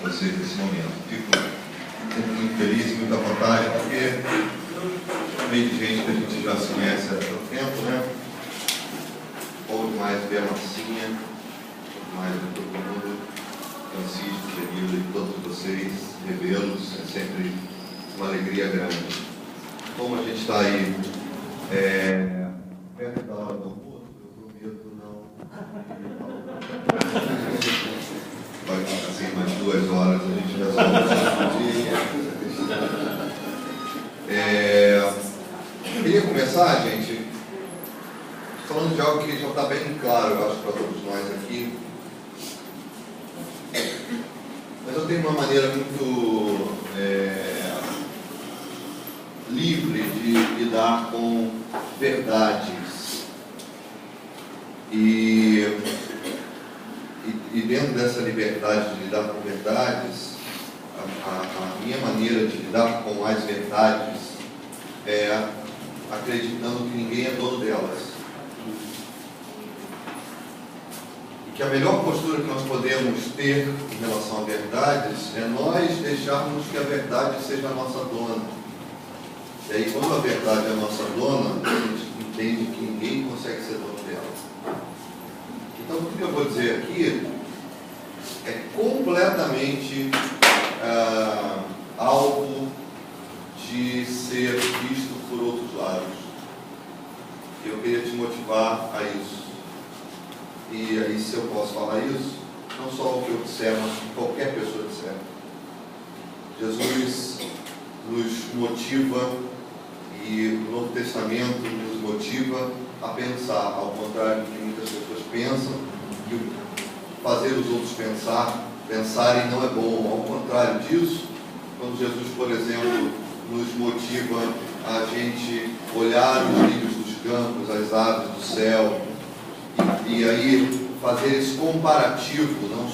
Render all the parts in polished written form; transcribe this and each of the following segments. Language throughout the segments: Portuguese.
vocês nesse momento. Fico muito feliz e muito à vontade, porque é meio de gente que a gente já se conhece há tanto tempo, né? Ou demais ver a Marcinha, ou demais ver todo mundo, Francisco, Genilda e todos vocês, revê-los, é sempre uma alegria grande. Como a gente está aí perto da hora do almoço, eu prometo não. Vai ficar assim, mais 2 horas a gente resolve o dia. Queria começar, gente, falando de algo que já está bem claro, eu acho, para todos nós aqui. Mas eu tenho uma maneira muito livre de lidar com verdades. E dentro dessa liberdade de lidar com verdades, a minha maneira de lidar com as verdades é acreditando que ninguém é dono delas. E que a melhor postura que nós podemos ter em relação a verdades é nós deixarmos que a verdade seja a nossa dona. E aí, quando a verdade é a nossa dona, a gente entende que ninguém consegue ser dono dela. Então, o que eu vou dizer aqui é completamente alvo de ser visto por outros lados. Eu queria te motivar a isso. E aí, se eu posso falar isso, não só o que eu disser, mas o que qualquer pessoa disser. Jesus nos motiva, e o Novo Testamento nos motiva a pensar, ao contrário do que muitas pessoas pensam, que fazer os outros pensarem não é bom. Ao contrário disso, quando Jesus, por exemplo, nos motiva a gente olhar os lírios dos campos, as aves do céu, e aí fazer esse comparativo, não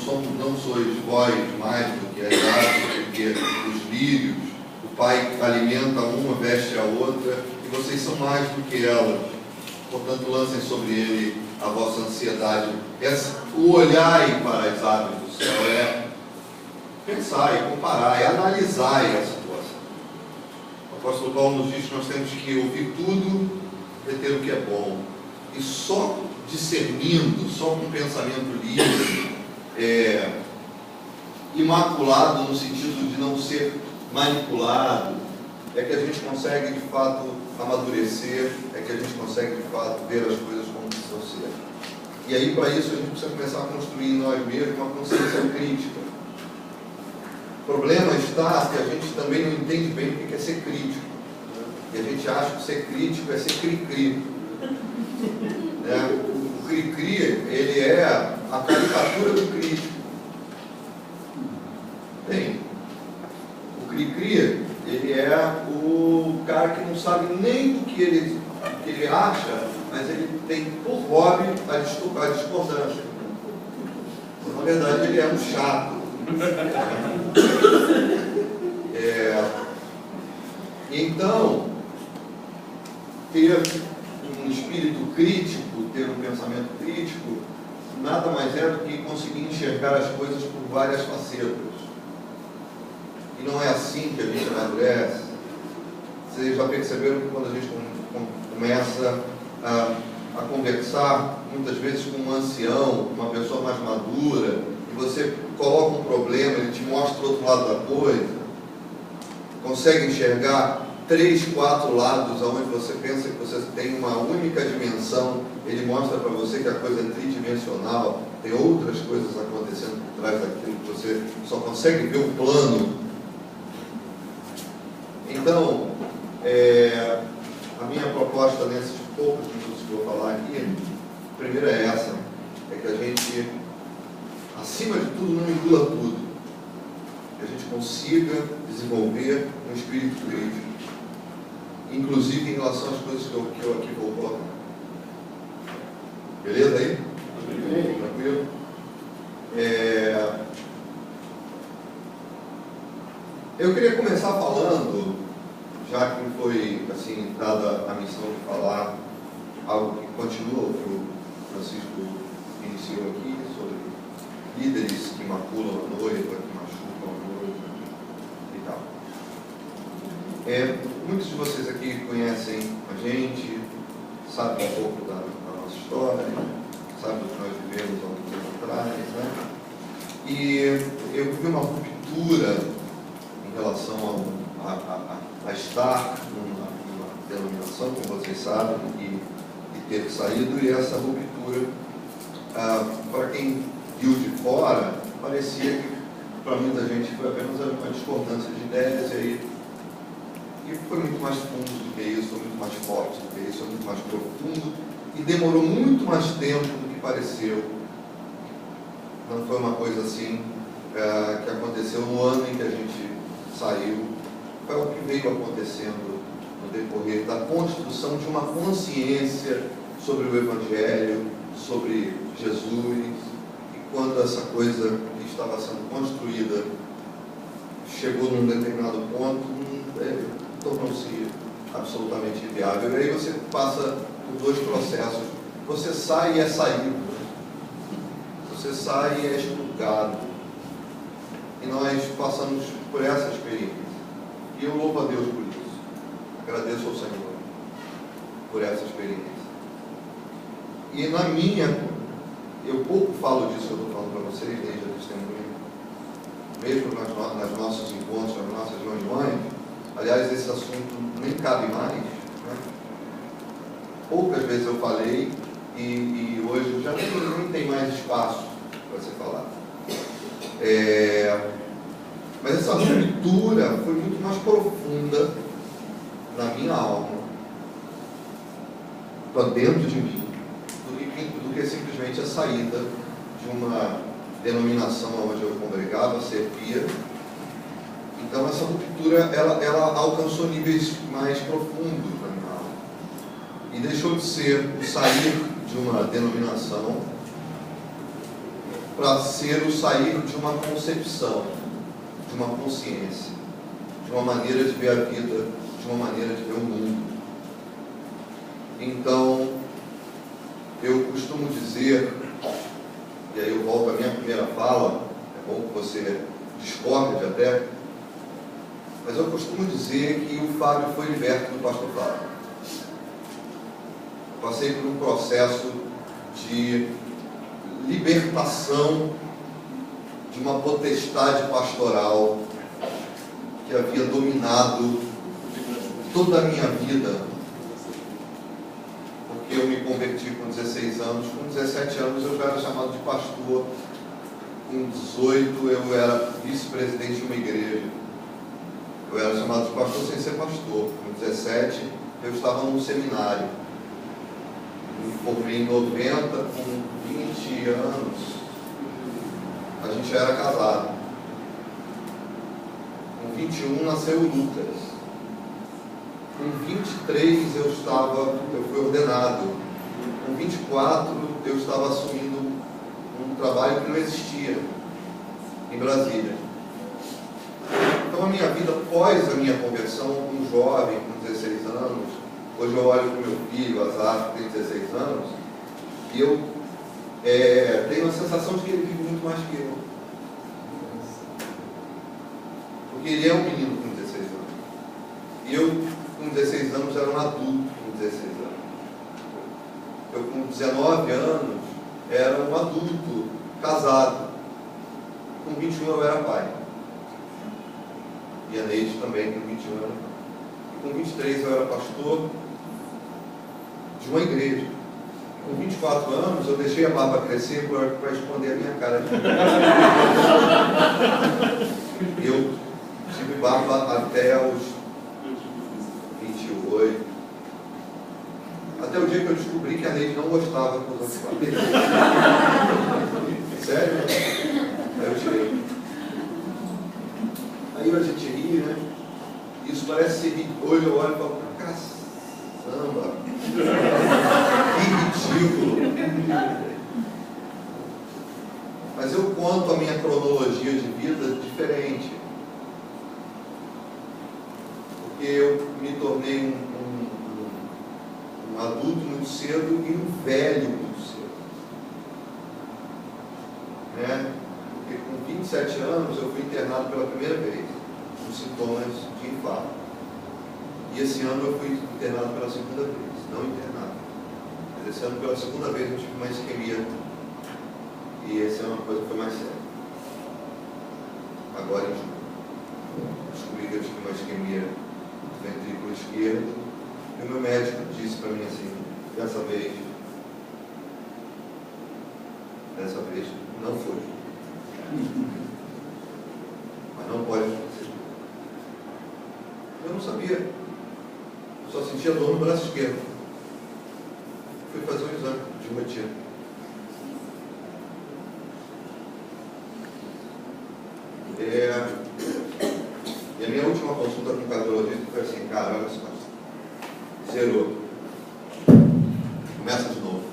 sois vós mais do que as aves, porque os lírios, o Pai alimenta uma, veste a outra, e vocês são mais do que elas. Portanto, lancem sobre ele a vossa ansiedade. O olhar para as aves do céu é pensar, é comparar, é analisar a situação. O apóstolo Paulo nos diz que nós temos que ouvir tudo, reter o que é bom. E só discernindo, só com pensamento livre, imaculado no sentido de não ser manipulado, é que a gente consegue de fato amadurecer, é que a gente consegue de fato ver as coisas como precisam ser. E aí, para isso, a gente precisa começar a construir em nós mesmos uma consciência crítica. O problema está que a gente também não entende bem o que é ser crítico. E a gente acha que ser crítico é ser cri-cri. O cri-cri, ele é a caricatura do crítico. Bem, o cri-cri, ele é o cara que não sabe nem do que ele acha, mas ele tem por hobby a discordância. Na verdade, ele é um chato. Então, ter um espírito crítico, ter um pensamento crítico, nada mais é do que conseguir enxergar as coisas por várias facetas. E não é assim que a gente amadurece. Vocês já perceberam que quando a gente começa a conversar, muitas vezes com um ancião, uma pessoa mais madura, e você coloca um problema, ele te mostra o outro lado da coisa, consegue enxergar 3, 4 lados onde você pensa que você tem uma única dimensão, ele mostra para você que a coisa é tridimensional, tem outras coisas acontecendo por trás daquilo que você só consegue ver o plano. Então, a minha proposta nesses poucos minutos que eu vou falar aqui, a primeira é essa, é que a gente, acima de tudo, não engula tudo, que a gente consiga desenvolver um espírito crítico, inclusive em relação às coisas que eu aqui vou colocar. Beleza aí? Tranquilo? Eu queria começar falando, já que foi assim, dada a missão de falar algo que continua o que o Francisco iniciou aqui, sobre líderes que maculam a noiva, que machucam e tal. Muitos de vocês aqui conhecem a gente, sabem um pouco da nossa história, sabem do que nós vivemos há muito tempo atrás, né? E eu vivi uma ruptura em relação a estar numa denominação, como vocês sabem, e ter saído, e essa ruptura, para quem viu de fora, parecia que para muita gente foi apenas uma discordância de ideias, e foi muito mais fundo do que isso, foi muito mais forte do que isso, foi muito mais profundo, e demorou muito mais tempo do que pareceu. Não foi uma coisa assim que aconteceu no ano em que a gente saiu, foi o que veio acontecendo no decorrer da construção de uma consciência sobre o Evangelho, sobre Jesus, e quando essa coisa que estava sendo construída chegou num determinado ponto, tornou-se absolutamente inviável. E aí você passa por dois processos. Você sai e é saído. Você sai e é expurgado. E nós passamos por essa experiência. E eu louvo a Deus por isso. Agradeço ao Senhor por essa experiência. E na minha, eu pouco falo disso que eu estou falando para vocês, desde a testemunha, mesmo nas nossos encontros, nas nossas reuniões. Aliás, esse assunto nem cabe mais, né? Poucas vezes eu falei e hoje já nem tem mais espaço para ser falado. Mas essa ruptura foi muito mais profunda na minha alma, para dentro de mim, do que simplesmente a saída de uma denominação onde eu congregava, servia. Então essa ruptura, ela alcançou níveis mais profundos na minha alma. E deixou de ser o sair de uma denominação para ser o sair de uma concepção, de uma consciência, de uma maneira de ver a vida, de uma maneira de ver o mundo. Então, eu costumo dizer, e aí eu volto à minha primeira fala, é bom que você discorde até, mas eu costumo dizer que o Fábio foi liberto do pastor Fábio. Eu passei por um processo de libertação de uma potestade pastoral que havia dominado toda a minha vida, porque eu me converti com 16 anos, com 17 anos eu já era chamado de pastor, com 18 eu era vice-presidente de uma igreja, eu era chamado de pastor sem ser pastor, com 17 eu estava num seminário, me formei em 90, com 20 anos, a gente já era casado. Com 21 nasceu o Lucas. Com 23 eu fui ordenado. Com 24 eu estava assumindo um trabalho que não existia em Brasília. Então a minha vida após a minha conversão, um jovem com 16 anos, hoje eu olho para o meu filho, Azar, que tem 16 anos, e eu tenho a sensação de que ele vive muito mais que eu. Porque ele é um menino com 16 anos. E eu, com 16 anos, era um adulto com 16 anos. Eu, com 19 anos, era um adulto casado. Com 21 eu era pai. E a Neide também, com 21 anos. E com 23 eu era pastor de uma igreja. Com 24 anos eu deixei a barba crescer para esconder a minha cara. Eu tive barba até os 28. Até o dia que eu descobri que a Neide não gostava que eu usasse barba. Sério? Aí eu tirei. Aí a gente ri, né? Isso parece ser ridículo. Hoje eu olho e falo, caramba, que ridículo. Mas eu conto a minha cronologia de vida diferente. Porque eu me tornei um adulto muito cedo e um velho muito cedo. Né? Porque com 7 anos, eu fui internado pela primeira vez, com sintomas de infarto. E esse ano eu fui internado pela segunda vez, não internado. Mas esse ano, pela segunda vez, eu tive uma isquemia. E esse ano a coisa foi mais séria. Agora, em julho, descobri que eu tive uma isquemia do ventrículo esquerdo. E o meu médico disse para mim assim, dessa vez não foi. Mas não pode acontecer. Eu não sabia. Eu só sentia dor no braço esquerdo. Fui fazer um exame de rotina. E a minha última consulta com o cardiologista foi assim, cara, olha só. Zerou. Começa de novo.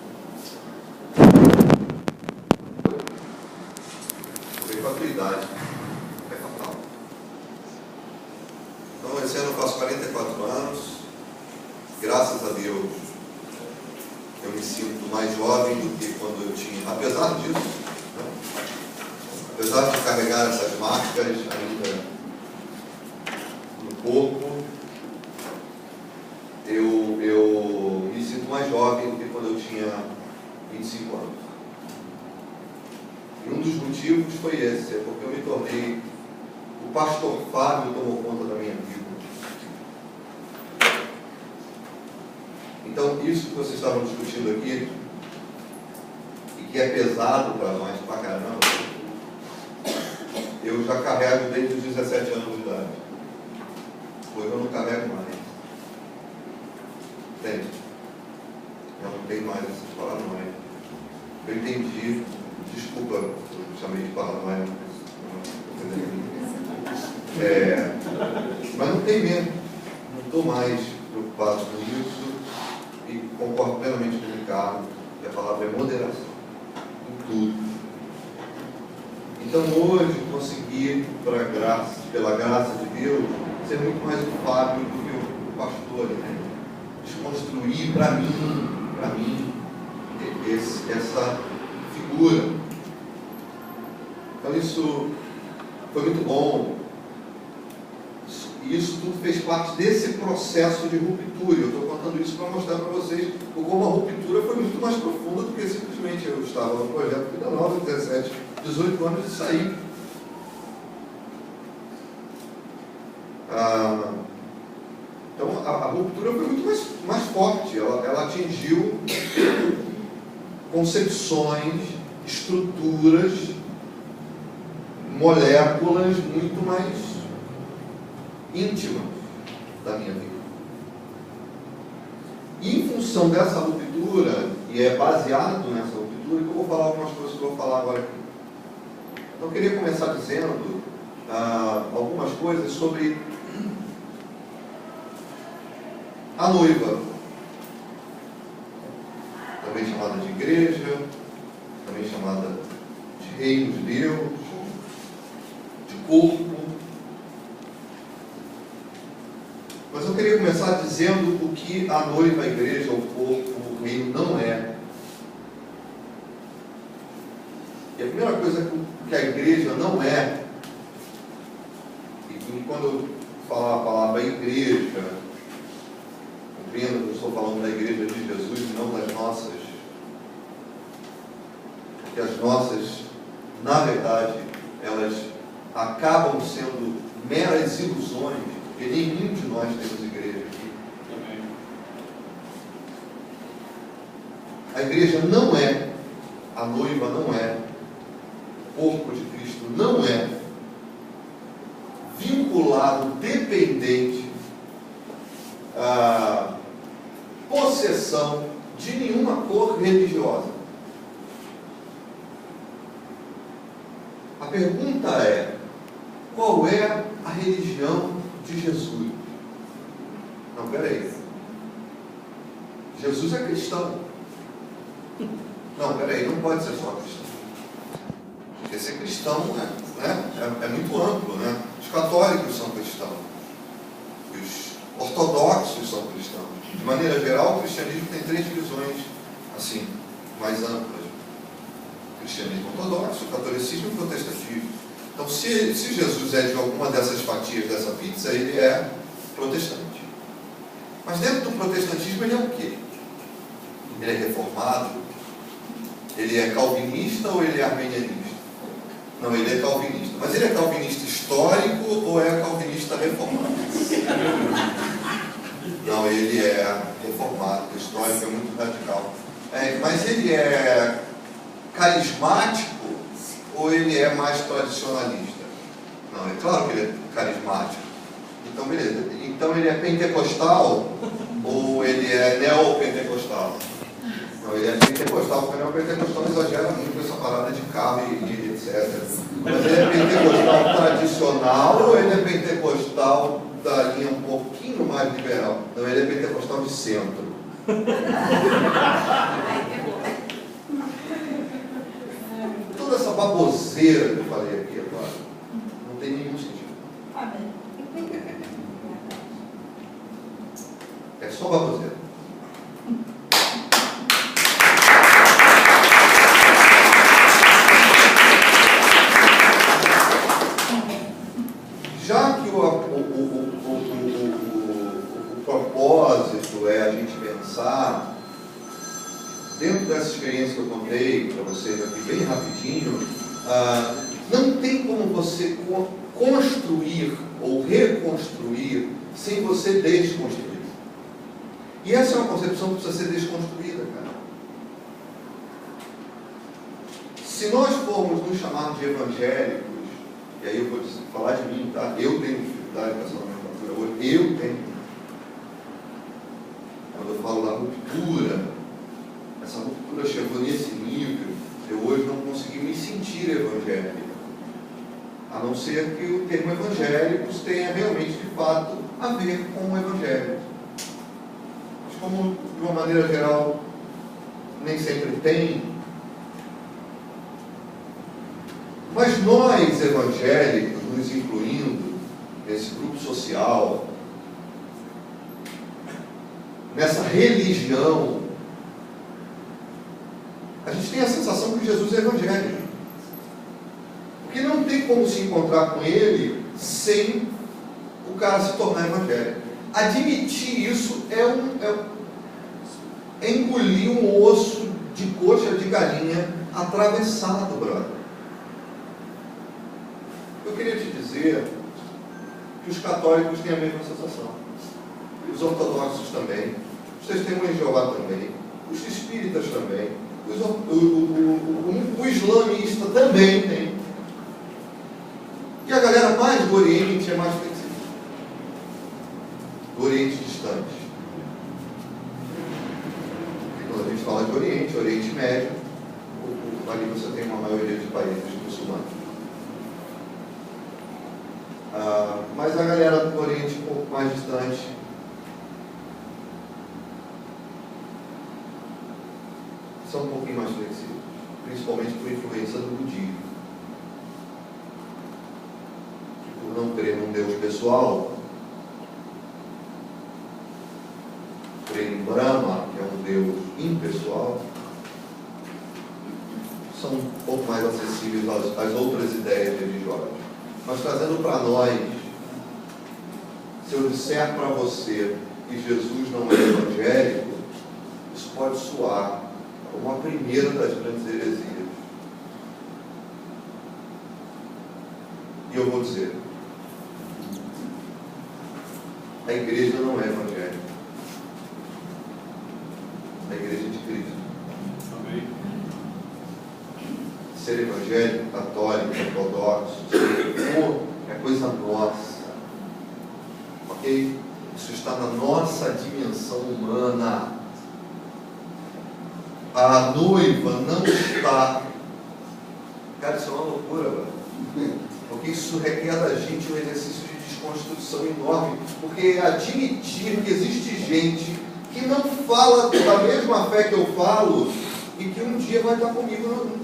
Veio com a tua idade. É fatal. Então, esse ano eu faço 44 anos. Graças a Deus, eu me sinto mais jovem do que quando eu tinha. Apesar disso, né? Apesar de carregar essas marcas ainda no corpo, eu me sinto mais jovem do que quando eu tinha 25 anos. E um dos motivos foi esse, é porque eu me tornei, o pastor Fábio tomou conta da minha vida. Então, isso que vocês estavam discutindo aqui, e que é pesado para nós, pra caramba, eu já carrego desde os 17 anos de idade. Hoje eu não carrego mais. Entende? Eu não tenho mais essas paranoias. Eu entendi. Desculpa, eu chamei de paranoia. Mas não tem mesmo. Não estou mais preocupado com isso. E concordo plenamente com o Ricardo, que a palavra é moderação. Em tudo. Então hoje consegui, pela graça de Deus, ser muito mais o Fábio do que o pastor, né? Desconstruir para mim, essa figura. Então isso foi muito bom. Isso tudo fez parte desse processo de ruptura. Eu estou contando isso para mostrar para vocês como a ruptura foi muito mais profunda do que simplesmente eu estava no projeto Vida Nova, 17, 18 anos e saí. Então a ruptura foi muito mais forte. Ela atingiu concepções, estruturas, moléculas muito mais íntimas da minha vida. E em função dessa ruptura, e é baseado nessa ruptura, que eu vou falar algumas coisas que eu vou falar agora aqui. Então eu queria começar dizendo algumas coisas sobre a noiva, também chamada de igreja, também chamada de reino de Deus, de corpo. Mas eu queria começar dizendo o que a noiva, a igreja, o corpo, o reino não é. E a primeira coisa que a igreja não é, e quando eu falar a palavra igreja, compreenda que eu estou falando da igreja de Jesus e não das nossas, porque as nossas, na verdade, elas acabam sendo meras ilusões, porque nenhum de nós temos igreja aqui. A igreja não é, a noiva não é, o corpo de Cristo não é vinculado, dependente, possessão de nenhuma cor religiosa. A pergunta é: qual é a religião de Jesus? Não, peraí. Jesus é cristão. Não, peraí, não pode ser só cristão. Porque ser cristão é muito amplo, né? Os católicos são cristãos. Os ortodoxos são cristãos. De maneira geral, o cristianismo tem 3 divisões, assim, mais amplas. O cristianismo ortodoxo, o catolicismo e o protestantismo. Então, se Jesus é de alguma dessas fatias dessa pizza, ele é protestante. Mas dentro do protestantismo ele é o quê? Ele é reformado? Ele é calvinista ou ele é arminianista? Não, ele é calvinista. Mas ele é calvinista histórico ou é calvinista reformado? Não, ele é reformado. O histórico é muito radical. Mas ele é carismático ou ele é mais tradicionalista? Não, é claro que ele é carismático. Então, beleza. Então ele é pentecostal ou ele é neopentecostal? Não, ele é pentecostal, porque neopentecostal exagera muito essa parada de carro e etc. Mas ele é pentecostal tradicional ou ele é pentecostal da linha um pouquinho mais liberal? Não, ele é pentecostal de centro. Toda essa baboseira que eu falei aqui agora não tem nenhum sentido. É só baboseira. Já que o propósito é a gente pensar, dentro dessa experiência que eu contei para vocês aqui bem rapidinho, não tem como você construir ou reconstruir sem você desconstruir. E essa é uma concepção que precisa ser desconstruída, cara. Se nós formos nos chamar de evangélicos, e aí eu vou falar de mim, tá? Eu tenho dificuldade com essa nomenclatura hoje. Eu tenho. Quando eu falo da ruptura, essa ruptura chegou nesse nível, eu hoje não consegui me sentir evangélico. A não ser que o termo evangélicos tenha realmente, de fato, a ver com o evangelho. Mas como, de uma maneira geral, nem sempre tem. Mas nós, evangélicos, nos incluindo nesse grupo social, nessa religião, a gente tem a sensação que Jesus é evangélico. Porque não tem como se encontrar com ele sem o cara se tornar evangélico. Admitir isso é engolir um osso de coxa de galinha atravessado, brother. Eu queria te dizer que os católicos têm a mesma sensação. Os ortodoxos também. Os testemunhas de Jeová também. Os espíritas também. O islamista também tem. E a galera mais do Oriente é mais flexível. Do Oriente distante. E quando a gente fala de Oriente Médio, ali você tem uma maioria de países muçulmanos. Mas a galera do Oriente um pouco mais distante são um pouquinho mais flexíveis, principalmente por influência do budismo. Por não crer num Deus pessoal, crer em Brahma, que é um Deus impessoal, são um pouco mais acessíveis às outras ideias religiosas. Mas trazendo para nós, se eu disser para você que Jesus não é evangélico, isso pode soar como a primeira das grandes heresias. E eu vou dizer, a igreja não é evangélica. A igreja é de Cristo. Amém. Ser evangélico, católico, ortodoxo, é coisa nossa. Ok? Isso está na nossa dimensão humana. A noiva não está. Cara, isso é uma loucura, velho. Porque isso requer da gente um exercício de desconstrução enorme. Porque admitir que existe gente que não fala da mesma fé que eu falo e que um dia vai estar comigo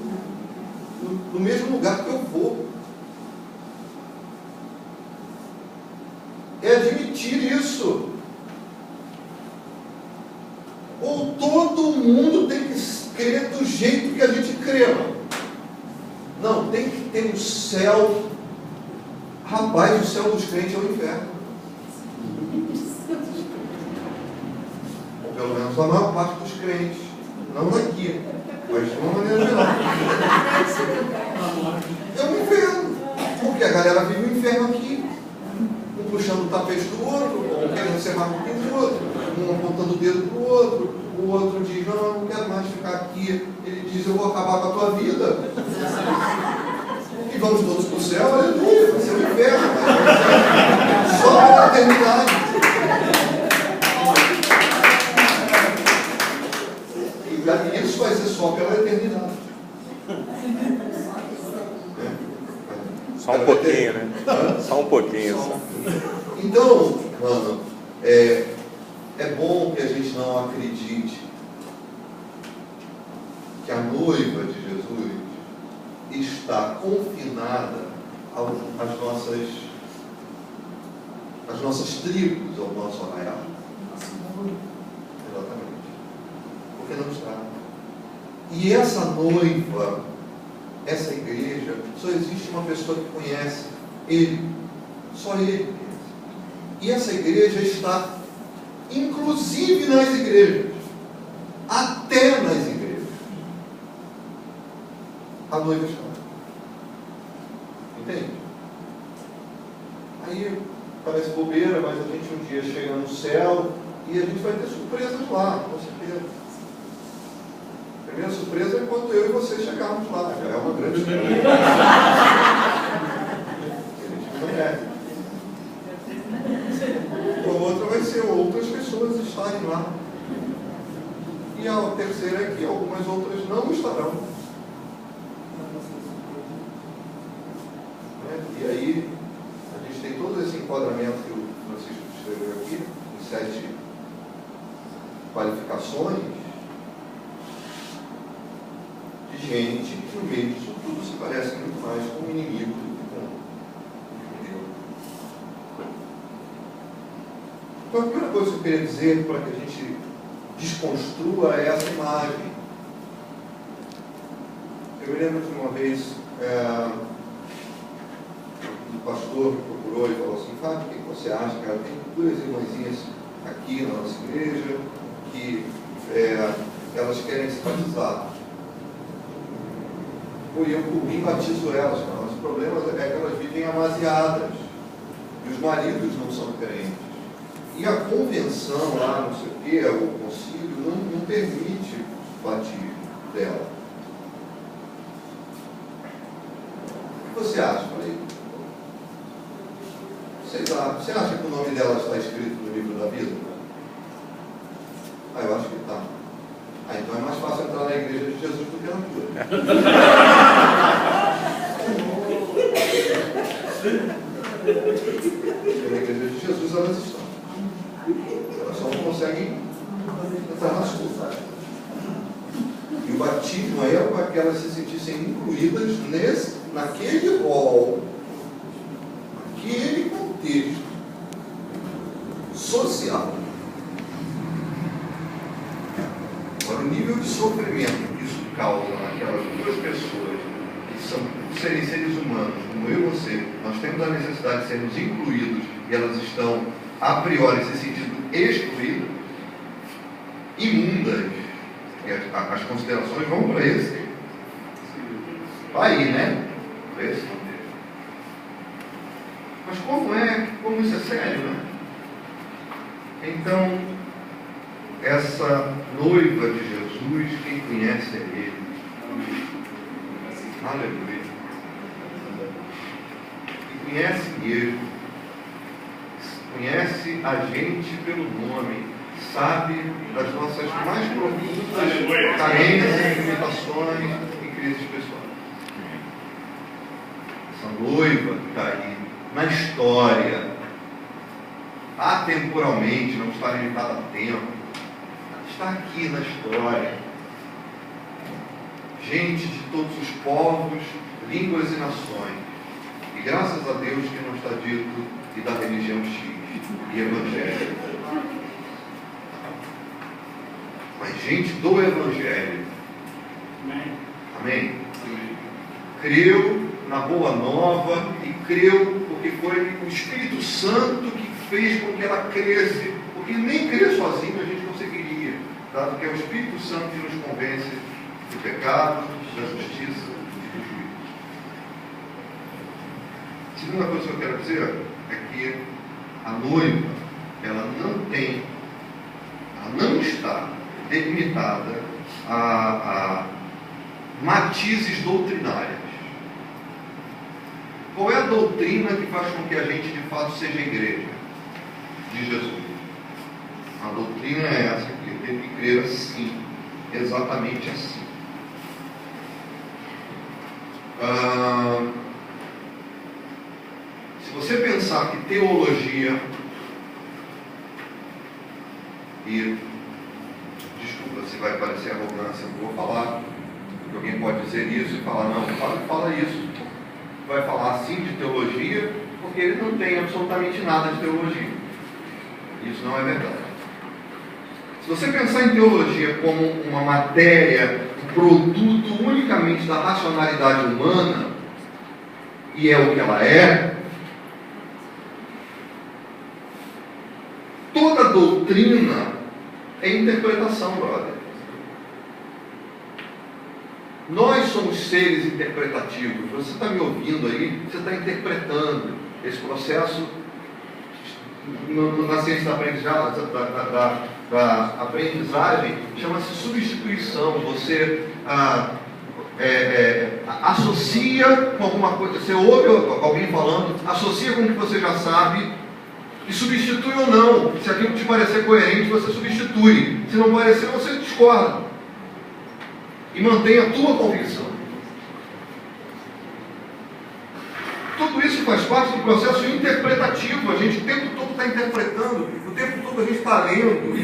no mesmo lugar que eu vou. É admitir isso. Ou todo mundo tem que crer do jeito que a gente crê. Não, tem que ter um céu Rapaz, o céu dos crentes é o inferno. Ou pelo menos a maior parte dos crentes. Não daqui, mas de uma maneira geral. É um inferno. Porque a galera vive o inferno aqui. Um puxando o tapete do outro, um querendo ser mais que o outro, um apontando o dedo para o outro, o outro diz, não, eu não quero mais ficar aqui. Ele diz, eu vou acabar com a tua vida. E vamos todos para o céu, aleluia, vai ser um inferno, mas vai ser só pela eternidade. E isso vai ser só pela eternidade. Só um pouquinho, né? Só um pouquinho. Só. Então, mano, é bom que a gente não acredite que a noiva de Jesus está confinada às nossas tribos, ao nosso arraial. Exatamente. Porque não está. E essa noiva, essa igreja, só existe uma pessoa que conhece Ele. Só Ele conhece. E essa igreja está, inclusive nas igrejas, até nas igrejas. A noiva está. Entende? Aí parece bobeira, mas a gente um dia chega no céu e a gente vai ter surpresas lá, com certeza. A primeira surpresa é quando eu e você chegarmos lá, já é uma grande surpresa. A gente não é. A outra vai ser outras pessoas estarem lá. E a terceira é que algumas outras não estarão. E aí, a gente tem todo esse enquadramento que o Francisco descreveu aqui, em 7 qualificações, de gente que no meio disso tudo se parece muito mais com o inimigo do que com Deus. Então, a primeira coisa que eu queria dizer para que a gente desconstrua é essa imagem. Eu me lembro de uma vez um pastor me procurou e falou assim, Fábio, o que você acha, cara? Tem 2 irmãzinhas aqui na nossa igreja que elas querem se batizar. E eu por mim batizo elas, cara. Mas o problema é que elas vivem amaziadas e os maridos não são crentes. E a convenção lá, não sei o que, o concílio não permite o batismo dela. O que você acha? Falei, sei lá, você acha que o nome dela está escrito no livro da vida? Eu acho que está. Então é mais fácil entrar na igreja de Jesus do que na tua. Porque na igreja de Jesus elas estão. Elas só não conseguem entrar nas coisas. E o batismo é para que elas se sentissem incluídas naquele rol, naquele contexto social. Agora, o nível de sofrimento que isso causa naquelas 2 pessoas que são seres humanos, como eu e você, nós temos a necessidade de sermos incluídos e elas estão, a priori, se sentindo excluídas, imundas. E as considerações vão para esse. Aí, né? Para esse contexto. Mas como isso é sério, né? Então, essa noiva de Jesus, quem conhece é Ele. Aleluia. Quem conhece Ele, conhece a gente pelo nome, sabe das nossas mais profundas carências, limitações e crises pessoais. Essa noiva que está aí, na história, atemporalmente, não está limitada a tempo, está aqui na história. Gente de todos os povos, línguas e nações. E graças a Deus que não está dito e da religião X e evangélica. Mas gente do Evangelho. Amém? Creu na Boa Nova e creu porque foi o Espírito Santo que fez com que ela cresce, porque nem crer sozinho a gente conseguiria, tá? Porque é o Espírito Santo que nos convence do pecado, da justiça e do juízo. Segunda coisa que eu quero dizer é que a noiva, ela não está delimitada a matizes doutrinárias. Qual é a doutrina que faz com que a gente de fato seja igreja de Jesus? A doutrina é essa aqui, eu tenho que crer assim, exatamente assim. Se você pensar que teologia e, desculpa se vai parecer arrogância, eu vou falar, porque alguém pode dizer isso e falar, não, fala isso, vai falar assim de teologia, porque ele não tem absolutamente nada de teologia. Isso não é verdade. Se você pensar em teologia como uma matéria, um produto unicamente da racionalidade humana, e é o que ela é, toda doutrina é interpretação, brother. Nós somos seres interpretativos. Você está me ouvindo aí, você está interpretando esse processo na ciência da aprendizagem, chama-se substituição. Você associa com alguma coisa, você ouve alguém falando, associa com o que você já sabe e substitui ou não. Se aquilo te parecer coerente, você substitui. Se não parecer, você discorda e mantém a tua convicção. Tudo isso faz parte do processo interpretativo. A gente o tempo todo está interpretando, o tempo todo a gente está lendo.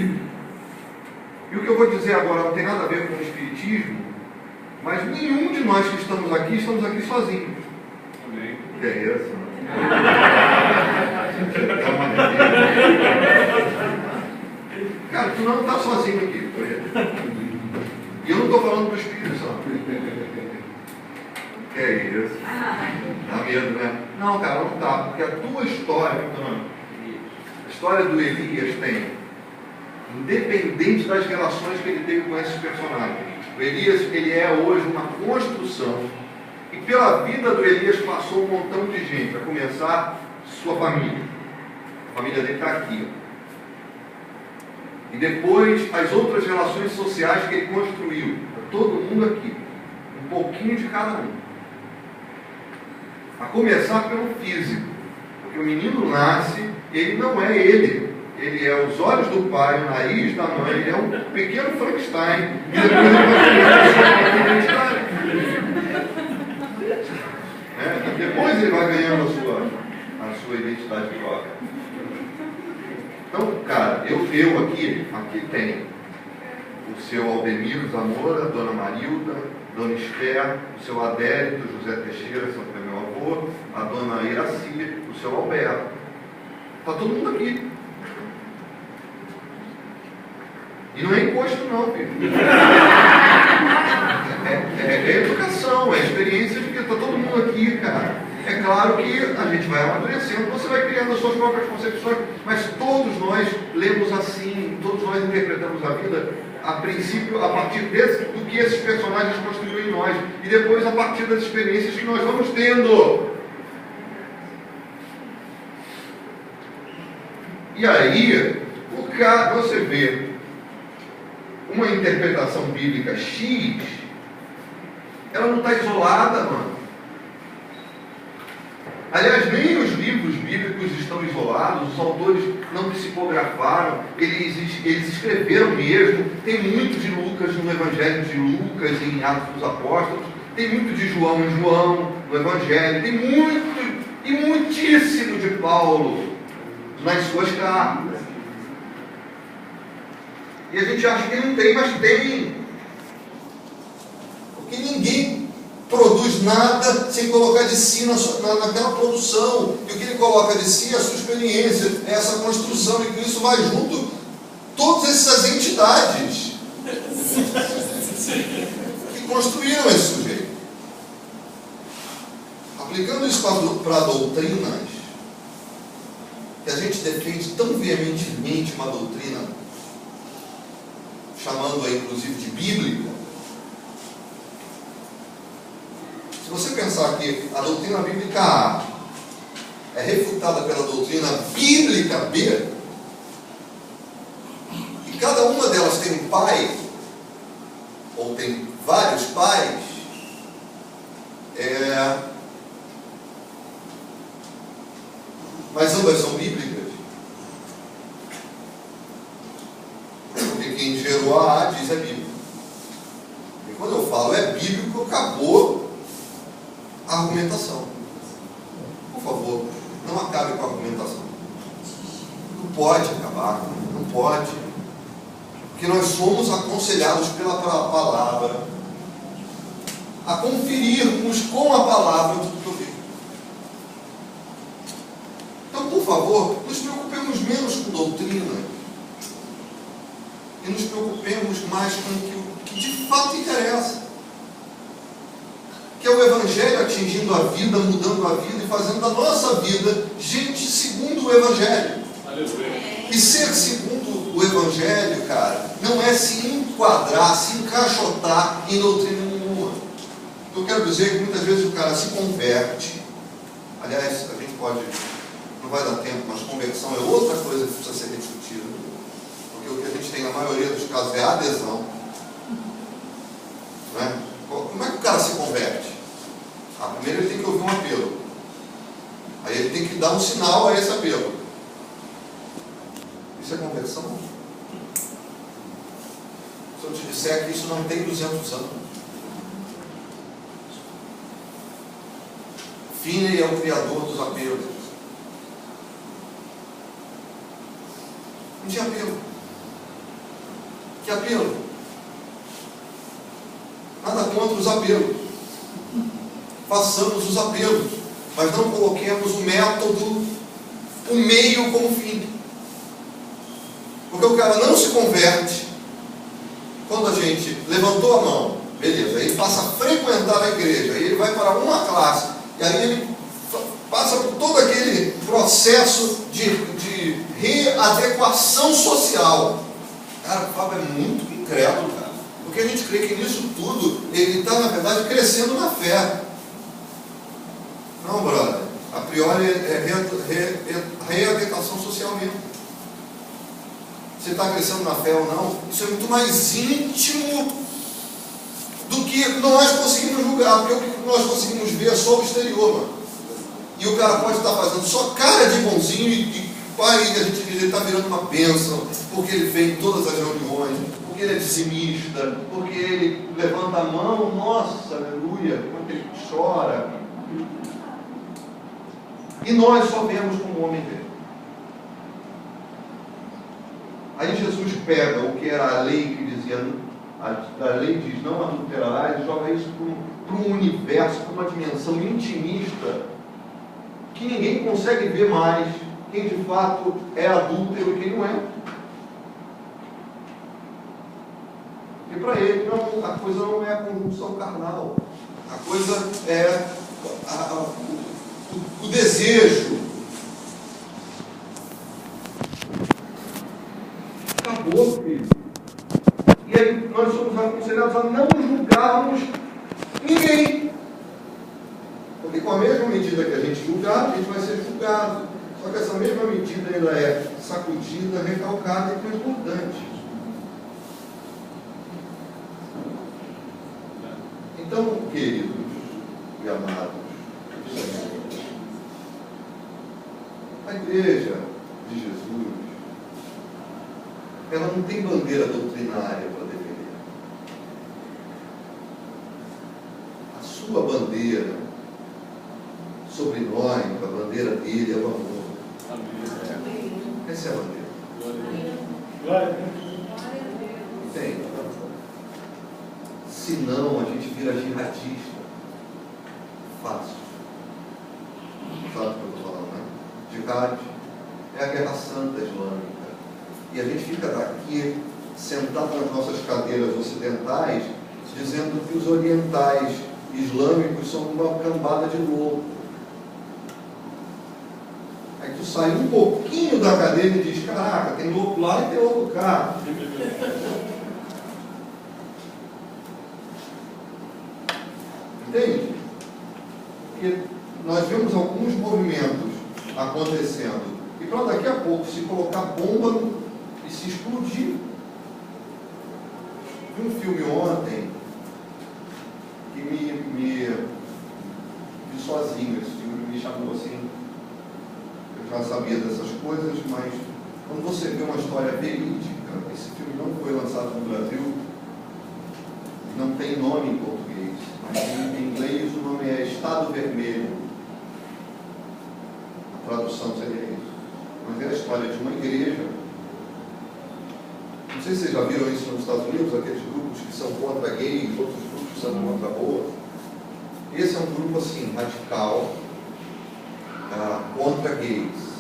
E o que eu vou dizer agora não tem nada a ver com o espiritismo, mas nenhum de nós que estamos aqui sozinhos. Amém. Que é isso? Cara, tu não está sozinho aqui. E eu não estou falando do Espírito Santo. Que é isso? Dá medo, né? Não, cara, não tá. Porque a tua história, a história do Elias tem, independente das relações que ele teve com esses personagens, o Elias, ele é hoje uma construção. E pela vida do Elias passou um montão de gente, a começar sua família. A família dele está aqui. E depois as outras relações sociais que ele construiu. Todo mundo aqui. Um pouquinho de cada um. A começar pelo físico. Porque o menino nasce, ele não é ele. Ele é os olhos do pai, o nariz da mãe, ele é um pequeno Frankenstein. E depois depois ele vai ganhando a sua identidade própria. Então, cara, eu aqui tenho o seu Aldemiro Zamora, Dona Marilda, Dona Esther, o seu Adérito, José Teixeira, São foi meu avô, a Dona Iraci, o seu Alberto. Está todo mundo aqui. E não é imposto não, filho. É educação, é experiência de que está todo mundo aqui, cara. É claro que a gente vai amadurecendo, você vai criando as suas próprias concepções, mas todos nós lemos assim, todos nós interpretamos a vida, a princípio, a partir do que esses personagens construíram em nós, e depois a partir das experiências que nós vamos tendo. E aí, você vê uma interpretação bíblica X, ela não está isolada, mano. Aliás, nem os livros bíblicos estão isolados, os autores não psicografaram, eles escreveram mesmo. Tem muito de Lucas no Evangelho de Lucas, em Atos dos Apóstolos, tem muito de João em João, no Evangelho, tem muito e muitíssimo de Paulo nas suas cartas. E a gente acha que não tem, mas tem. Porque ninguém produz nada sem colocar de si naquela produção. E o que ele coloca de si é a sua experiência, é essa construção, e com isso vai junto todas essas entidades que construíram esse sujeito. aplicando isso para doutrinas, que a gente defende tão veementemente uma doutrina, chamando-a inclusive de bíblica. Se você pensar que a doutrina bíblica A é refutada pela doutrina bíblica B, e cada uma delas tem um pai, ou tem vários pais, mas ambas são bíblicas, porque quem gerou a A diz é bíblico. E quando eu falo é bíblico, acabou a argumentação. Por favor, não acabe com a argumentação. Não pode acabar, não pode. Porque nós somos aconselhados pela palavra a conferirmos com a palavra tudo que eu digo. Então, por favor, nos preocupemos menos com doutrina e nos preocupemos mais com o que de fato interessa, que é o Evangelho atingindo a vida, mudando a vida e fazendo da nossa vida gente segundo o Evangelho. Aleluia. E ser segundo o Evangelho, cara, não é se enquadrar, se encaixotar em doutrina nenhuma. Eu quero dizer que muitas vezes o cara se converte. Aliás, a gente pode, não vai dar tempo, mas conversão é outra coisa que precisa ser discutida. Porque o que a gente tem na maioria dos casos é adesão. Não é? Como é que o cara se converte? Primeiro ele tem que ouvir um apelo. Aí ele tem que dar um sinal a esse apelo. Isso é conversão? Se eu te disser que isso não tem 200 anos. Finney é o criador dos apelos. Não tinha apelo. Que apelo? Nada contra os apelos. Façamos os apelos, mas não coloquemos o método, o meio como fim. Porque o cara não se converte quando a gente levantou a mão, beleza, aí ele passa a frequentar a igreja, aí ele vai para uma classe, e aí ele passa por todo aquele processo de readequação social. Cara, o Fábio é muito incrédulo, cara, porque a gente crê que nisso tudo ele está, na verdade, crescendo na fé. Não, brother, a priori é readequação social mesmo. Você está crescendo na fé ou não, isso é muito mais íntimo do que nós conseguimos julgar, porque o que nós conseguimos ver é só o exterior, mano. E o cara pode estar fazendo só cara de bonzinho e pai, a gente diz, ele está virando uma bênção, porque ele vem em todas as reuniões, porque ele é dizimista, porque ele levanta a mão, nossa, aleluia, como ele chora. E nós só vemos como o homem vê. Aí Jesus pega o que era a lei que dizia, a lei diz não adulterarás, e joga isso para um universo, para uma dimensão intimista, que ninguém consegue ver mais quem de fato é adúltero e quem não é. E para ele não, a coisa não é a conjunção carnal, a coisa é o desejo. Acabou, filho. E aí nós somos aconselhados a não julgarmos ninguém. Porque com a mesma medida que a gente julgar, a gente vai ser julgado. Só que essa mesma medida ela é sacudida, recalcada e transbordante. Então, queridos e amados, a igreja de Jesus, ela não tem bandeira doutrinária para defender. A sua bandeira sobre nós, a bandeira dele é o amor. Amém. Essa é a bandeira. Glória a Deus. Entende? Senão a gente vira jihadista. Fácil. Sabe o que eu estou falando, né? Jihad é a guerra santa islâmica. E a gente fica daqui, sentado nas nossas cadeiras ocidentais, dizendo que os orientais islâmicos são uma cambada de louco. Aí tu sai um pouquinho da cadeira e diz, caraca, tem louco lá e tem louco cá. Entende? E nós vemos alguns movimentos acontecendo. E para daqui a pouco se colocar bomba e se explodir. Vi um filme ontem que me vi sozinho. Esse filme me chamou assim. Eu já sabia dessas coisas, mas quando você vê uma história verídica, esse filme não foi lançado no Brasil, não tem nome em português, mas em inglês o nome é Estado Vermelho. A tradução seria isso. Mas é a história de uma igreja. Não sei se vocês já viram isso nos Estados Unidos, aqueles grupos que são contra gays, outros grupos que são contra aborto. Esse é um grupo assim, radical, contra gays.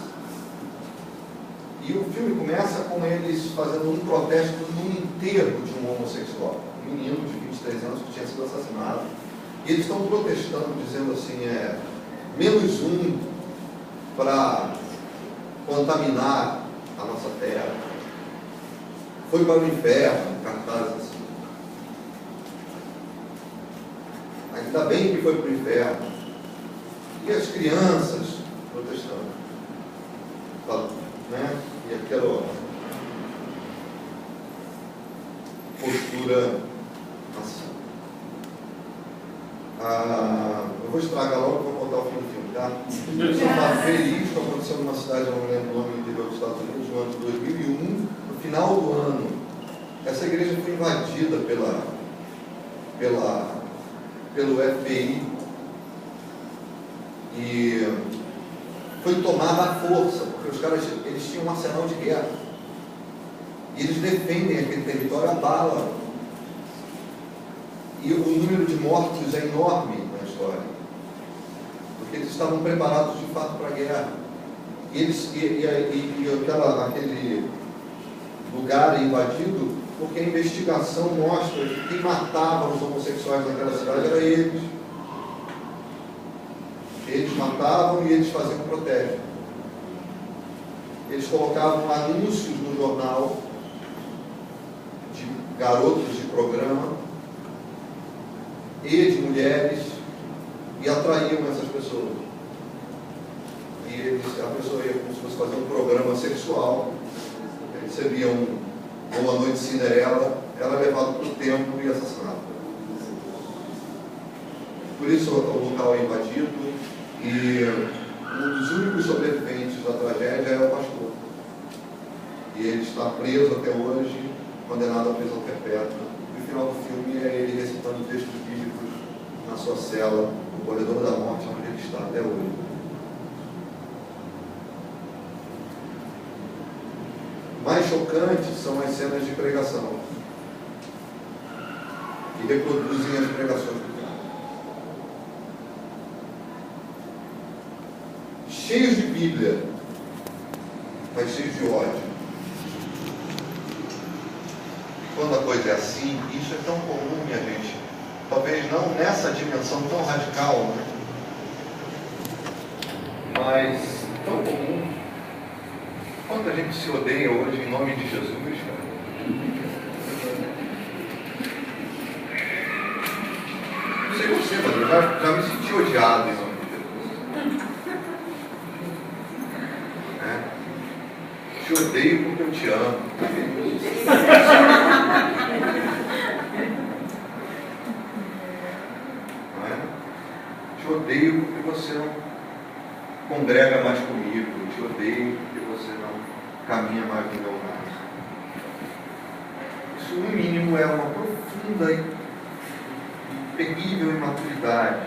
E o filme começa com eles fazendo um protesto no enterro de um homossexual, um menino de 23 anos que tinha sido assassinado. E eles estão protestando, dizendo assim, menos um para contaminar a nossa terra. Foi para o inferno, cartazes assim. Ainda bem que foi para o inferno. E as crianças protestando. Né? E aquela postura assim. Eu vou estragar logo, vou contar o fim do filme, tá? Eu estava feliz que aconteceu numa cidade, eu não lembro o nome, no interior dos Estados Unidos, no ano de 2001, no final do ano. Essa igreja foi invadida pelo FBI e foi tomada à força, porque os caras eles tinham um arsenal de guerra. E eles defendem aquele território a bala. E o número de mortos é enorme na história. Porque eles estavam preparados de fato para a guerra. Aquele lugar é invadido porque a investigação mostra que quem matava os homossexuais naquela cidade era eles. Eles matavam e eles faziam protesto. Eles colocavam anúncios no jornal de garotos de programa e de mulheres e atraíam essas pessoas. E a pessoa ia como se fosse fazer um programa sexual, recebia Boa Noite Cinderela, era levado para o templo e assassinado. Por isso o local é invadido. E um dos únicos sobreviventes da tragédia é o pastor. E ele está preso até hoje, condenado à prisão perpétua. E o final do filme é ele recitando textos bíblicos na sua cela, no corredor da morte, onde ele está até hoje. Mais chocantes são as cenas de pregação, que reproduzem as pregações do cara. Cheios de Bíblia, mas cheios de ódio. Quando a coisa é assim, isso é tão comum, minha gente. Talvez não nessa dimensão tão radical, né? Mas tão comum. Quanta gente se odeia hoje em nome de Jesus, cara? Não sei você, mas eu já me senti odiado em nome de Jesus. Te odeio porque eu te amo. Não é? Te odeio porque você não congrega mais comigo. Te odeio porque você não caminha mais no meu lado. Isso, no mínimo, é uma profunda e terrível imaturidade.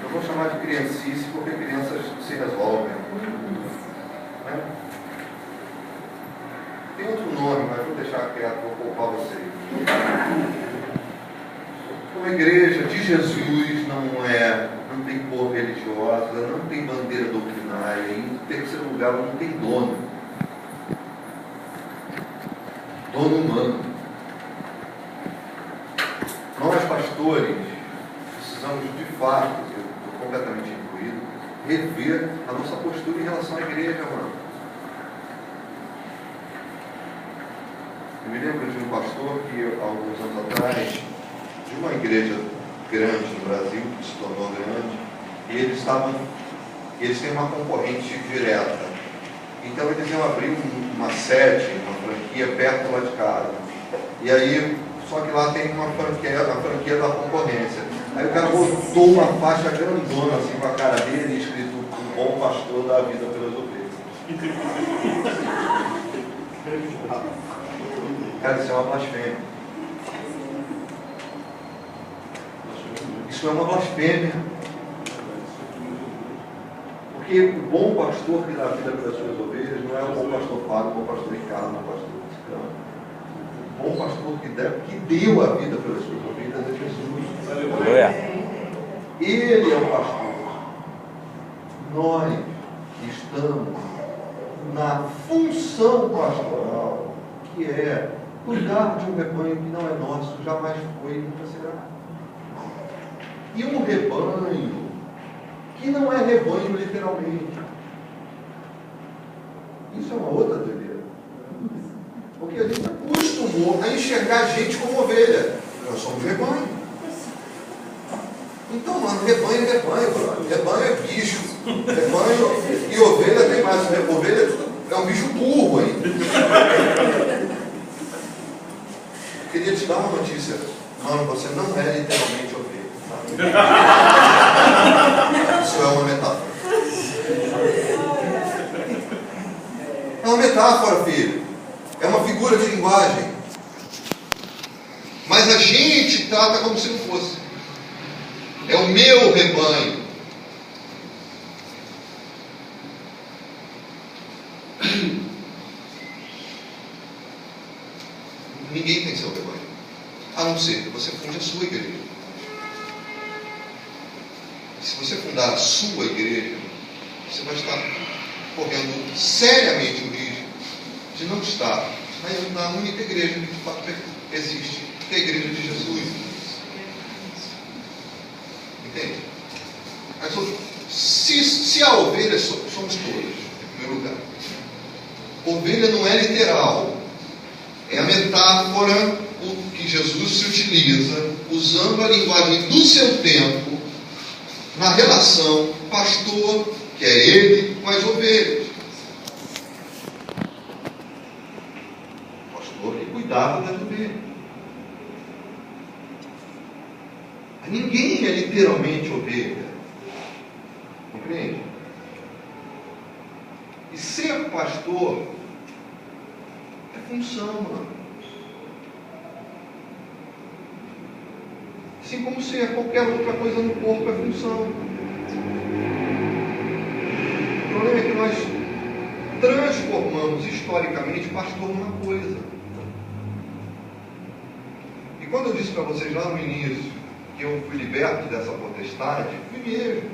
Eu vou chamar de criancice porque crianças se resolvem. Né? Tem outro nome, mas vou deixar quieto, vou poupar vocês. Uma igreja de Jesus não tem cor religiosa, não tem bandeira doutrinária, e em terceiro lugar, não tem dono. Dono humano. Nós, pastores, precisamos de fato, eu estou completamente incluído, rever a nossa postura em relação à igreja, mano. Eu me lembro de um pastor que, há alguns anos atrás, de uma igreja grande no Brasil, que se tornou grande, e eles têm uma concorrente direta. Então eles iam abrir uma sede, uma franquia perto lá de casa. E aí, só que lá tem uma franquia, a franquia da concorrência. Aí o cara botou uma faixa grandona assim com a cara dele, escrito: "Um bom pastor dá a vida pelas ovelhas". Cara, isso é uma blasfêmia. Isso é uma blasfêmia. Porque o bom pastor que dá a vida pelas suas ovelhas não é o bom pastor Fábio, o bom pastor Ricardo, o bom pastor Cicano. O bom pastor que deu a vida pelas suas ovelhas é Jesus. Aleluia. Ele é o pastor. Nós estamos na função pastoral, que é cuidar de um rebanho que não é nosso, jamais foi e nunca será. E um rebanho que não é rebanho literalmente. Isso é uma outra doideira. Porque a gente acostumou a enxergar a gente como ovelha. Nós somos rebanho. Então, mano, rebanho é rebanho, brother. Rebanho é bicho. Rebanho e ovelha tem mais. Ovelha é um bicho burro ainda. Queria te dar uma notícia. Mano, você não é literalmente ovelha. Tá? Isso é uma metáfora. É uma metáfora, filho. É uma figura de linguagem. Mas a gente trata como se não fosse. É o meu rebanho. Ninguém tem seu rebanho, a não ser que você funde a sua igreja. E se você fundar a sua igreja, você vai estar correndo seriamente o risco de não estar na única igreja que de fato existe, que é a igreja de Jesus. Entende? Se a ovelha somos todos, em primeiro lugar. Ovelha não é literal. É a metáfora que Jesus se utiliza, usando a linguagem do seu tempo, na relação pastor, que é ele, com as ovelhas. Pastor que cuidava das ovelhas. Ninguém é literalmente ovelha. Compreende? E ser pastor é função, mano. Assim como ser qualquer outra coisa no corpo é função. O problema é que nós transformamos historicamente pastor numa coisa. E quando eu disse para vocês lá no início que eu fui liberto dessa potestade, fui mesmo.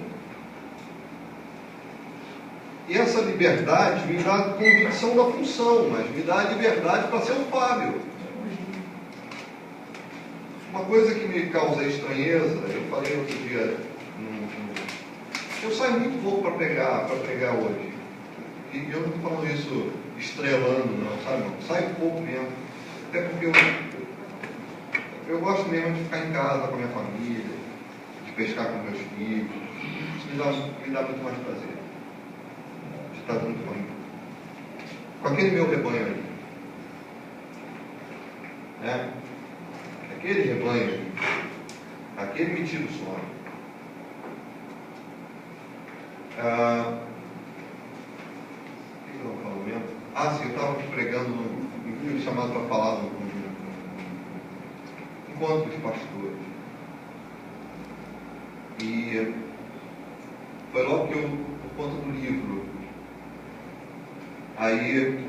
E essa liberdade me dá a convicção da função, mas me dá a liberdade para ser o Fábio. Uma coisa que me causa estranheza, eu falei outro dia, eu saio muito pouco para pregar hoje. E eu não estou falando isso estrelando, não, sabe? Não. Saio pouco mesmo. Até porque eu gosto mesmo de ficar em casa com a minha família, de pescar com meus filhos. Isso me dá muito mais prazer. Está junto comigo. Com aquele meu rebanho ali. Né? Aquele rebanho ali. Aquele me tira o sono. O que eu estava falando mesmo? Sim, eu estava pregando fui chamado para falar no encontro de pastores. E foi logo que eu, por conta do livro, aí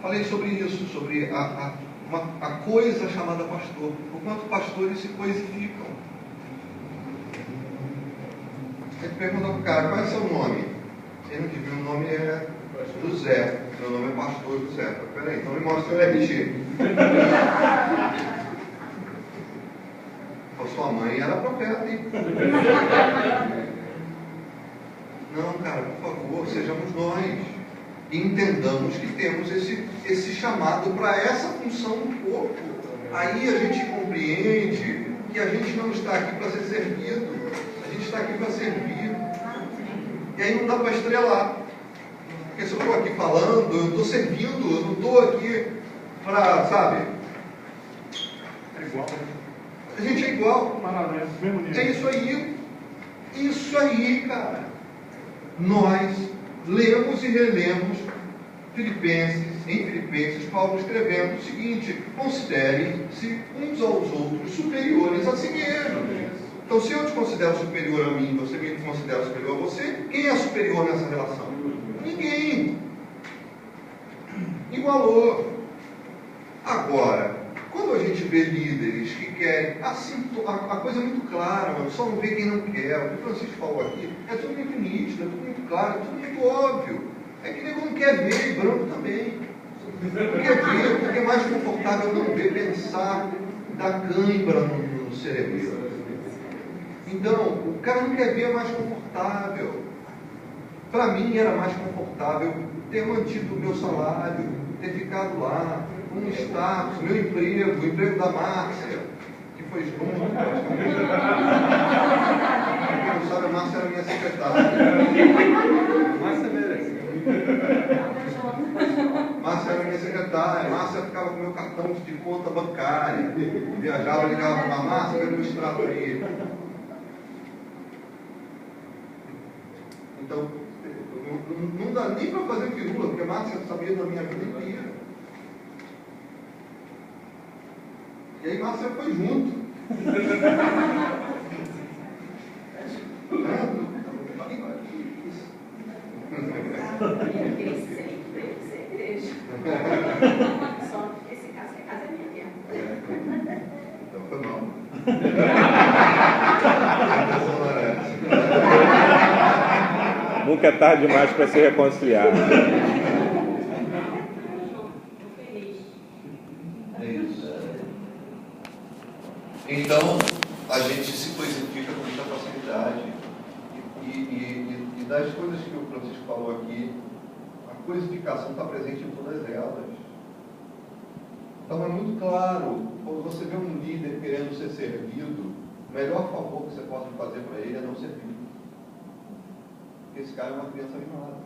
falei sobre isso, sobre a coisa chamada pastor, o quanto pastores se coisificam. Aí pergunta para o cara: qual é o seu nome? Ele me diz: meu nome é José, meu nome é pastor José. Peraí, então me mostra o RG. A sua mãe era profeta, hein? Não, cara, por favor, sejamos nós. E entendamos que temos esse chamado para essa função do corpo. Aí a gente compreende que a gente não está aqui para ser servido, a gente está aqui para servir. E aí não dá para estrelar. Porque se eu estou aqui falando, eu estou servindo, eu não estou aqui para, sabe? É igual. A gente é igual. Maravilha, mesmo nível. É isso aí. Isso aí, cara. Nós lemos e relemos em Filipenses, Paulo escrevendo o seguinte: considerem-se uns aos outros superiores a si mesmos. Então, se eu te considero superior a mim, você me considera superior a você, quem é superior nessa relação? Ninguém. Igualou. Agora, quando a gente vê líderes que querem, assim, a coisa é muito clara, mano, só não vê quem não quer. O que o Francisco falou aqui é tudo muito nítido, é tudo muito claro, é tudo muito óbvio. É que nego não quer ver, e branco também. Não quer ver, porque é mais confortável não ver, pensar, dar cãibra no cerebro. Então, o cara não quer ver, é mais confortável. Para mim era mais confortável ter mantido o meu salário, ter ficado lá, com um status, meu emprego, o emprego da Márcia, que foi junto, praticamente. Quem não sabe, a Márcia era minha secretária. Márcia merece. Márcia era minha secretária, Márcia ficava com meu cartão de conta bancária, viajava, ligava para a Márcia, era meu extrato aí. Então, não dá nem para fazer firula, porque a Márcia sabia da minha vida inteira. E aí Márcia foi junto. Só esse caso, que a casa é minha. Então foi mal. Nunca é tarde demais para se reconciliar. É isso. Então, a gente se coisifica com muita facilidade. E das coisas que o Francisco falou aqui, a coisificação está presente em todas elas. Então, é muito claro, quando você vê um líder querendo ser servido, o melhor favor que você pode fazer para ele é não servir. Porque esse cara é uma criança mimada.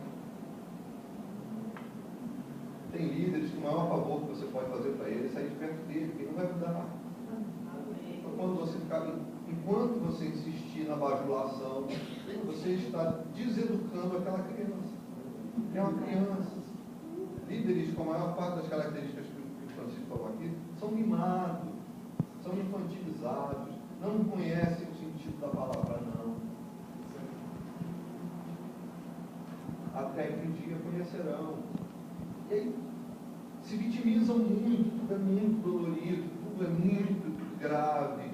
Tem líderes que o maior favor que você pode fazer para ele é sair de perto dele, porque ele não vai mudar. Então, quando você ficar, enquanto você insistir na bajulação, você está deseducando aquela criança. É uma criança. Líderes com a maior parte das características que o Francisco falou aqui são mimados, são infantilizados, não conhecem o sentido da palavra não. Até que um dia conhecerão. E aí se vitimizam muito, tudo é muito dolorido, tudo é muito grave.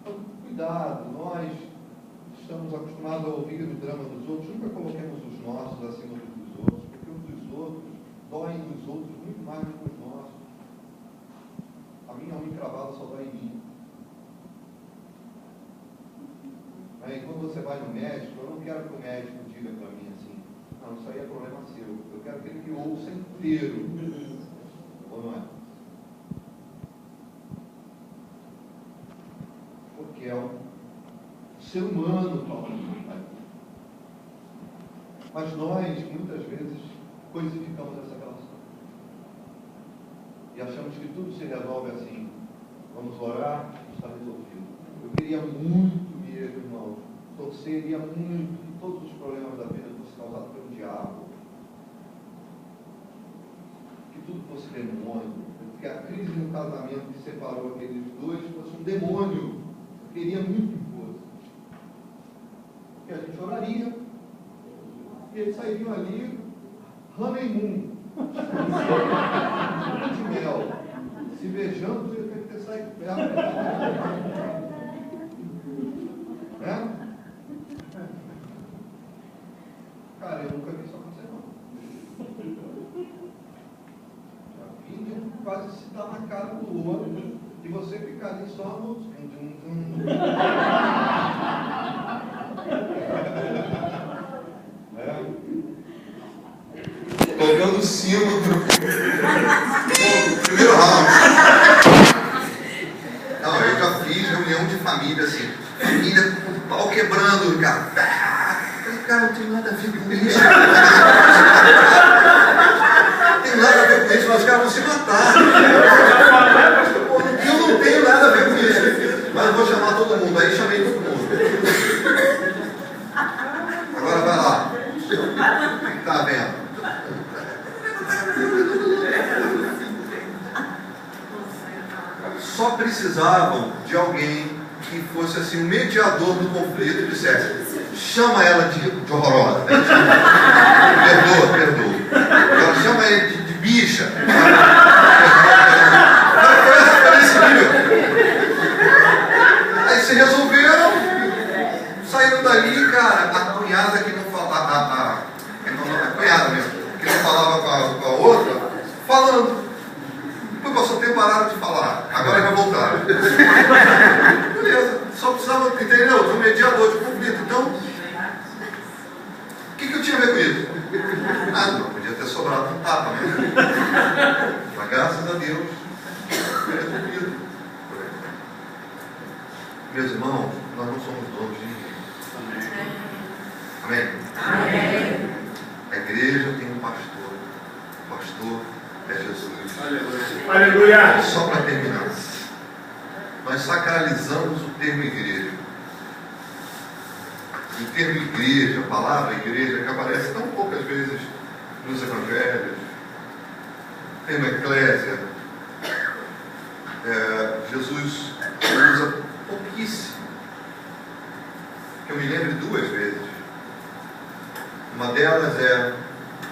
Então, cuidado, nós estamos acostumados a ouvir o drama dos outros, nunca coloquemos os nossos acima dos outros, porque os dos outros doem nos outros muito mais do que os nossos. A minha unha cravada só dói em mim. Aí quando você vai no médico, eu não quero que o médico diga para mim assim, não, isso aí é problema seu. Eu quero que ele ouça inteiro. Ou não é? Porque é um ser humano falando. Mas nós, muitas vezes, coisificamos essa relação. E achamos que tudo se resolve assim. Vamos orar, está resolvido. Eu queria muito mesmo, irmão, torceria muito que todos os problemas da vida fossem causados pelo diabo. Que tudo fosse demônio. Que a crise no casamento que separou aqueles dois fosse um demônio. Eu queria muito que fosse. Porque a gente oraria. E eles sairiam ali, honeymoon. De mel. Se beijando, eu tenho que ter saído perto. Né? Cara, eu nunca vi isso acontecer, não. Já vi de quase se dar na cara do outro e você ficar ali só no. tocando o sino do primeiro round. Não, eu já fiz reunião de família, assim, família com o pau quebrando, cara. Cara, não tem nada a ver com isso. Não tem nada a ver com isso, mas os caras vão se matar. Eu não tenho nada a ver com isso. Mas eu vou chamar todo mundo. Aí chamei todo mundo. Agora vai lá. Tá vendo? Só precisavam de alguém que fosse assim, um mediador do conflito e dissesse: chama ela de horrorosa, perdoa. Ela chama ela de bicha. Foi esse nível. Aí se resolveram, saíram dali, cara. A cunhada que não falava, a cunhada mesmo, que não falava com a outra, falando. Depois passou o tempo, pararam de falar. Agora vai voltar. Beleza, só precisava, entendeu? De um mediador de conflito. Então, o que eu tinha a ver com isso? Nada, não podia ter sobrado um tapa, né? Mas graças a Deus, foi resolvido. Meus irmãos, nós não somos donos de ninguém. Amém? Amém. A igreja tem um pastor. O pastor é Jesus. Aleluia. Só para terminar, nós sacralizamos o termo igreja. O termo igreja, a palavra igreja, que aparece tão poucas vezes nos evangelhos, o termo eclésia, Jesus usa pouquíssimo. Eu me lembro de 2 vezes. Uma delas é: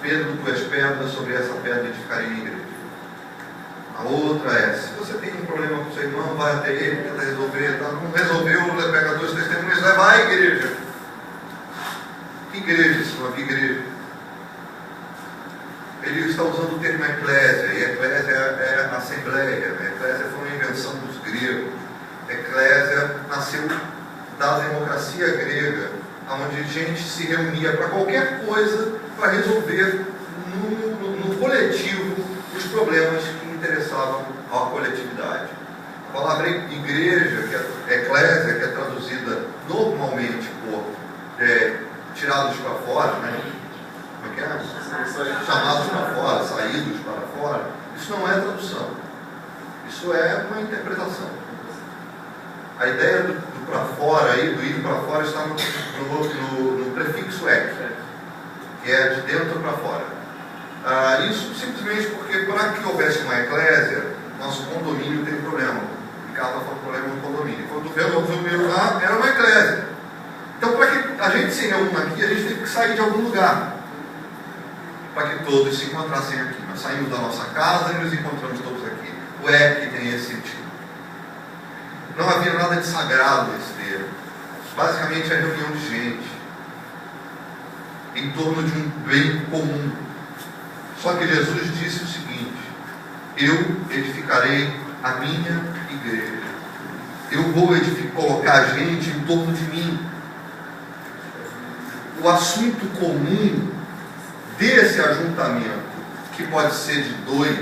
Pedro, tu és pedra, sobre essa pedra edificarei a igreja. A outra é: se você tem um problema com seu irmão, vai até ele, tenta resolver. Tá? Não resolveu, pega 2 testemunhas, leva à igreja. Que igreja, senhor? Que igreja? Ele está usando o termo eclésia, e eclésia é assembleia. A eclésia foi uma invenção dos gregos. Eclésia nasceu da democracia grega, onde gente se reunia para qualquer coisa, para resolver no coletivo os problemas que interessavam à coletividade. A palavra igreja, que é eclésia, que é traduzida normalmente por tirados para fora, né? Como é que é? Chamados para fora, saídos para fora. Isso não é tradução. Isso é uma interpretação. A ideia do para fora, aí, do ir para fora, está no prefixo ek, que é de dentro para fora. Isso simplesmente porque, para que houvesse uma eclésia, nosso condomínio tem problema. O Ricardo está falando problema no condomínio. Quando veio lá, era uma eclésia. Então, para que a gente se reúna aqui, a gente tem que sair de algum lugar, para que todos se encontrassem aqui. Nós saímos da nossa casa e nos encontramos todos aqui. O ek tem esse sentido. Não havia nada de sagrado nesse termo. Basicamente é reunião de gente em torno de um bem comum. Só que Jesus disse o seguinte: eu edificarei a minha igreja. Eu vou colocar a gente em torno de mim. O assunto comum desse ajuntamento, que pode ser de 2,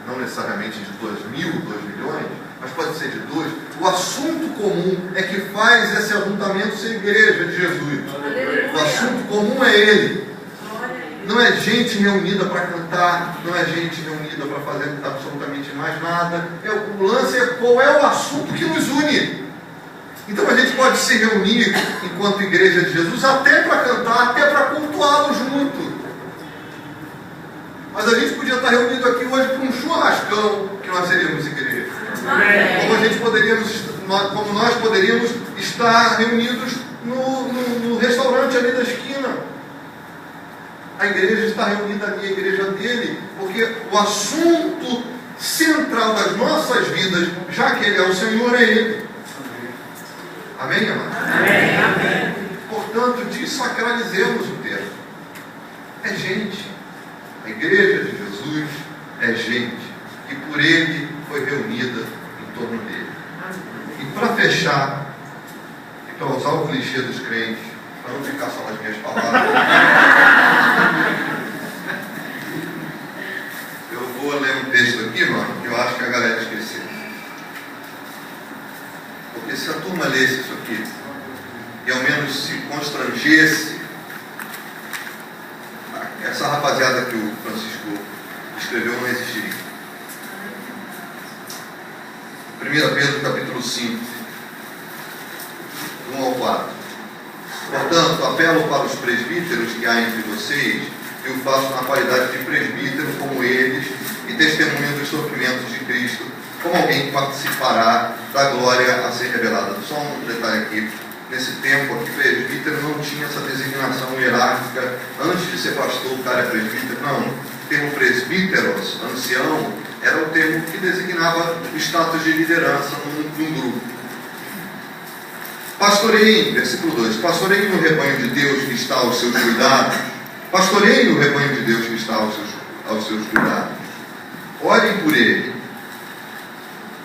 não necessariamente de 2.000, 2 milhões, mas pode ser de 2, o assunto comum é que faz esse ajuntamento ser igreja de Jesus. O assunto comum é Ele. Não é gente reunida para cantar, não é gente reunida para fazer absolutamente mais nada. O lance é qual é o assunto que nos une. Então a gente pode se reunir enquanto igreja de Jesus até para cantar, até para cultuá-lo junto. Mas a gente podia estar reunido aqui hoje para um churrascão, que nós seríamos igreja. Como nós poderíamos estar reunidos no restaurante ali da esquina. A igreja está reunida ali, a igreja dele, porque o assunto central das nossas vidas, já que Ele é o Senhor, é Ele. Amém, amado? Amém, amém. Portanto, desacralizemos o termo. É gente. A igreja de Jesus é gente que por Ele foi reunida em torno dele. E para fechar, e para usar o clichê dos crentes, para não ficar só nas minhas palavras, presbíteros que há entre vocês, eu faço na qualidade de presbítero como eles e testemunha dos sofrimentos de Cristo, como alguém que participará da glória a ser revelada. Só um detalhe aqui. Nesse tempo aqui, presbítero não tinha essa designação hierárquica. Antes de ser pastor, o cara é presbítero. Não. O termo presbíteros, ancião, era o termo que designava o status de liderança num grupo. Pastoreiem, versículo 2, pastoreiem no rebanho de Deus que está aos seus cuidados. Pastoreiem no rebanho de Deus que está aos seus cuidados. Orem por ele.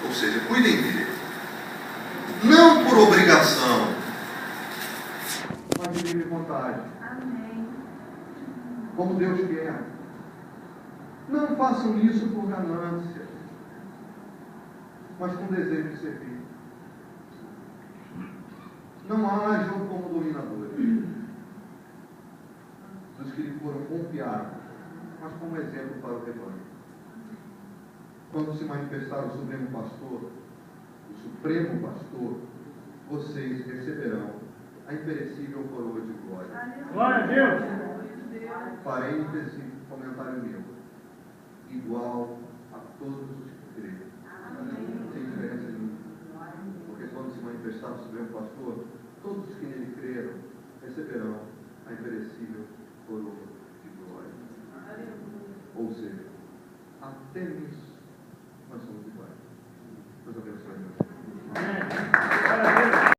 Ou seja, cuidem dele. Não por obrigação, mas de livre vontade. Amém. Como Deus quer. Não façam isso por ganância, mas com desejo de servir. Não hajam como dominadores dos que lhe foram confiados, mas como exemplo para o rebanho. Quando se manifestar o Supremo Pastor, vocês receberão a imperecível coroa de glória. Glória a Deus. Parêntese, comentário meu. Igual a todos os que creem. Sem diferença nenhuma. Porque quando se manifestar o Supremo Pastor, todos que nele creram receberão a imperecível coroa de glória. Ou seja, até nisso nós somos iguais. Deus abençoe. Amém.